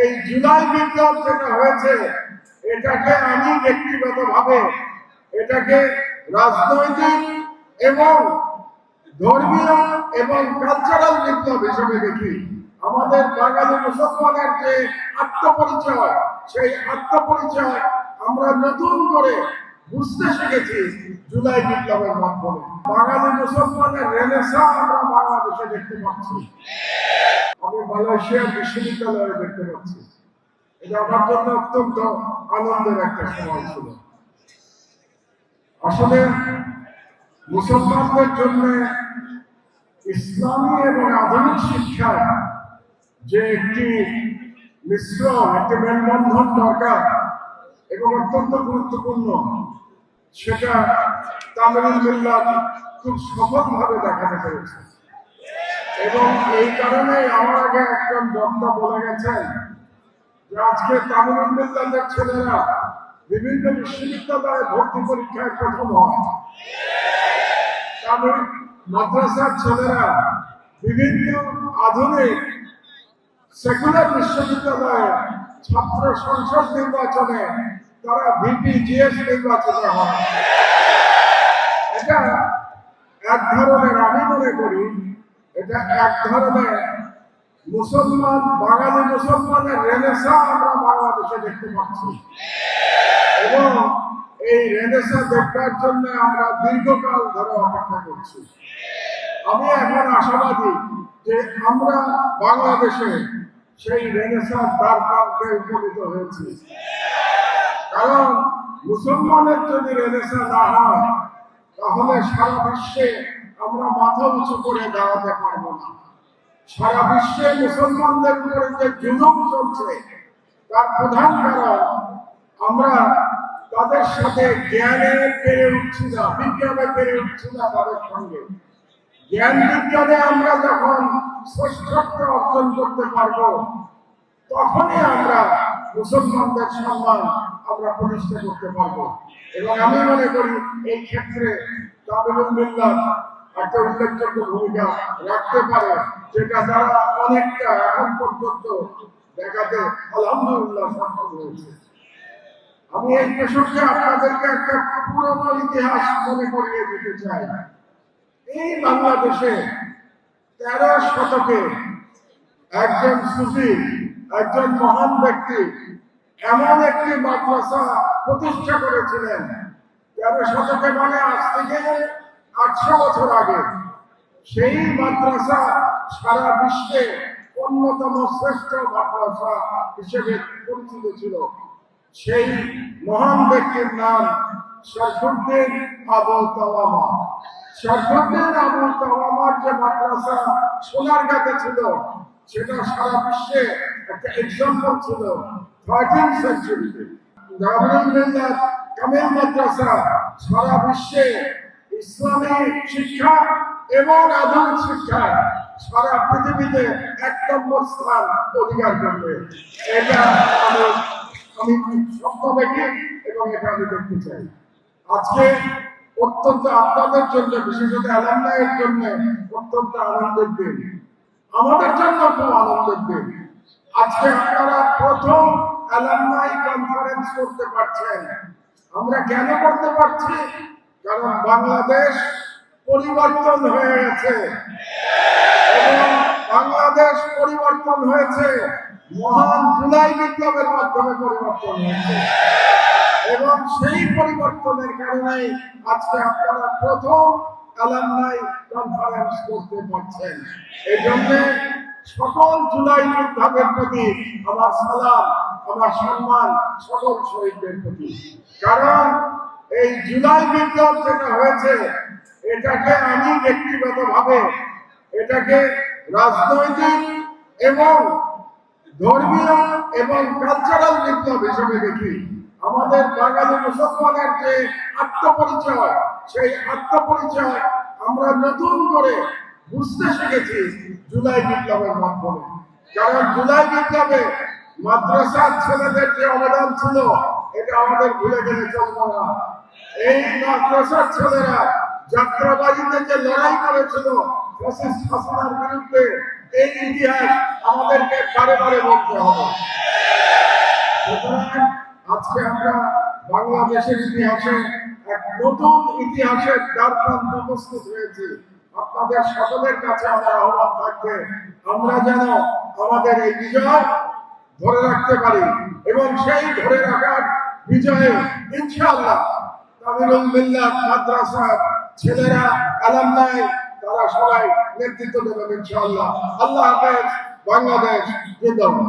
এই জুলাই বিপ্লব যেটা হয়েছে এটাকে আমি ব্যক্তিগতভাবে এটাকে রাজনৈতিক এবং ধর্মীয় এবং কালচারাল বিপ্লব হিসেবে দেখি। আমাদের বাঙালি মুসলমানের যে আত্মপরিচয়, সেই আত্মপরিচয় আমরা নতুন করে বুঝতে শিখেছি জুলাই বিপ্লবের মাধ্যমে। বাঙালি মুসলমানের রেনেসাঁ আমরা বাংলাদেশে দেখতে পাচ্ছি, আমি মালয়েশিয়ার বিশ্ববিদ্যালয়ে দেখতে পাচ্ছি। এটা আমার জন্য অত্যন্ত আনন্দের একটা সময় ছিল। আসলে মুসলমানদের জন্য ইসলামী এবং আধুনিক শিক্ষার যে একটি মিশ্রণ, একটি মেলবন্ধন দরকার এবং অত্যন্ত গুরুত্বপূর্ণ, সেটা তামিলুল মিল্লাত খুব সফলভাবে দেখাতে পেরেছে। এবং এই কারণে আমার আগে একজন বক্তা বলে গেছেন যে আজকে তামিলুল মিল্লাতের ছেলেরা বিভিন্ন বিশ্ববিদ্যালয়ে ভর্তি পরীক্ষায় প্রথম হয়, তামিল মাদ্রাসার ছেলেরা বিভিন্ন আধুনিক সেকুলার বিশ্ববিদ্যালয়ে ছাত্র সংসদ নির্বাচনে তারা ভিপি জিএস নির্বাচিত হয়। এটা এক ধরনের, আমি মনে করি এটা এক ধরনের মুসলমান, বাঙালি মুসলমানের রেনেসাঁ আমরা বাংলাদেশে দেখতে পাচ্ছি। এবং এই রেনেসাঁ দেখবার জন্য আমরা দীর্ঘকাল ধরে অপেক্ষা করছি। আমি এখন আশাবাদী যে আমরা বাংলাদেশে সেই রেনেসাঁ দ্বার প্রান্তে উপনীত হয়েছি। কারণ মুসলমানের যদি রেনেসাঁ না হয় তাহলে সারা বিশ্বে আমরা মাথা উঁচু করে দাঁড়াতে পারবো না। সারা বিশ্বে মুসলমানদের উপরে যে জুলুম চলছে তার প্রধান কারণ আমরা তাদের সাথে জ্ঞানে পেরে উঠছি না, বিজ্ঞানে পেরে উঠছি না তাদের সঙ্গে। জ্ঞান বিজ্ঞানে আমরা যখন শ্রেষ্ঠত্ব অর্জন করতে পারবো তখনই আমরা মুসলমানদের সম্মান আমরা প্রতিষ্ঠা করতে পারবো। এবং আমি মনে করি এই ক্ষেত্রে তামিলুল মিল্লাত একটা উল্লেখযোগ্য ভূমিকা রাখতে পারে, যেটা দ্বারা অনেকটা এখন পর্যন্ত দেখাতে আলহামদুলিল্লাহ সক্ষম হয়েছে। আমি এই প্রসঙ্গে আপনাদেরকে একটা পুরনো ইতিহাস মনে করিয়ে দিতে চাই। এই বাংলাদেশে 13 শতকে একজন সুফি, একজন মহান ব্যক্তি এমন একটি মাদ্রাসা প্রতিষ্ঠা করেছিলেন। 13 শতকে মানে আজ থেকে 800 বছর আগে। সেই মাদ্রাসা সারা বিশ্বে অন্যতম শ্রেষ্ঠ মাদ্রাসা হিসেবে পরিচিত ছিল। সেই মহান ব্যক্তির নাম শরফুদ্দীন আবু তাওয়ামা। শরফুদ্দীন আবু তাওয়ামার যে মাদ্রাসা সোনারগাঁতে ছিল সেটা সারা বিশ্বে একটা এক্সাম্পল ছিল 13th সেঞ্চুরিতে। তামিলুল মিল্লাত কামিল মাদ্রাসা সারা বিশ্বে ইসলামী শিক্ষা এবং আধুনিক শিক্ষা সারা পৃথিবীতে 1 নম্বর স্থান অধিকার করবে। এটা আমি স্বপ্ন দেখি এবং এটা আমি দেখতে চাই। আজকে অত্যন্ত আপনাদের জন্য, বিশেষত অ্যালামনাইয়ের জন্য অত্যন্ত আনন্দের দিন, আমাদের জন্য খুব আনন্দের দিন। আজকে আপনারা প্রথম অ্যালামনাই কনফারেন্স করতে পারছেন। আমরা কেন করতে পারছি? কারণ বাংলাদেশ পরিবর্তন হয়ে গেছে এবং বাংলাদেশ পরিবর্তন হয়েছে মহান জুলাই বিপ্লবের মাধ্যমে পরিবর্তন হয়েছে। এবং সেই পরিবর্তনের কারণেই আজকে আপনারা প্রথম অ্যালামনাই কনফারেন্স করতে পারছেন। এই জন্য সকল জুলাই যোদ্ধাদের প্রতি আমার সালাম, আমার সম্মান সকল শহীদদের প্রতি। কারণ এই জুলাই বিপ্লব যেটা হয়েছে এটাকে আমি ব্যক্তিগতভাবে এটাকে রাজনৈতিক এবং ধর্মীয় এবং কালচারাল বিপ্লব হিসেবে দেখি। আমাদের বাঙালি মুসলমানের যে আত্মপরিচয়, সেই আত্মপরিচয় আমরা নতুন করে বুঝতে শিখেছি জুলাই বিপ্লবের মাধ্যমে। কারণ জুলাই বিপ্লবে মাদ্রাসার ছেলেদের যে অবদান ছিল এটা আমাদের ভুলে গেলে চলবে না। এই মাদ্রাসার ছেলেরা যাত্রাবাড়িতে যে লড়াই করেছিল ফ্যাসিস্ট হাসিনার বিরুদ্ধে, এই ইতিহাস আমাদেরকে বারে বারে বলতে হবে। বাংলাদেশের ইতিহাসে এক নতুন ইতিহাসের দ্বারপ্রান্ত প্রস্তুত হয়েছে। আপনাদের সকলের কাছে আমার আহ্বান থাকবে, আমরা যেন আমাদের এই বিজয় ধরে রাখতে পারি এবং সেই ধরে রাখার বিজয়ে ইনশাআল্লাহ তামিলুল মিল্লাত মাদ্রাসার ছেলেরা, আলামনাই, তারা সবাই নেতৃত্ব দেবেন ইনশাআল্লাহ। আল্লাহ হাফেজ। বাংলাদেশ জিন্দাবাদ।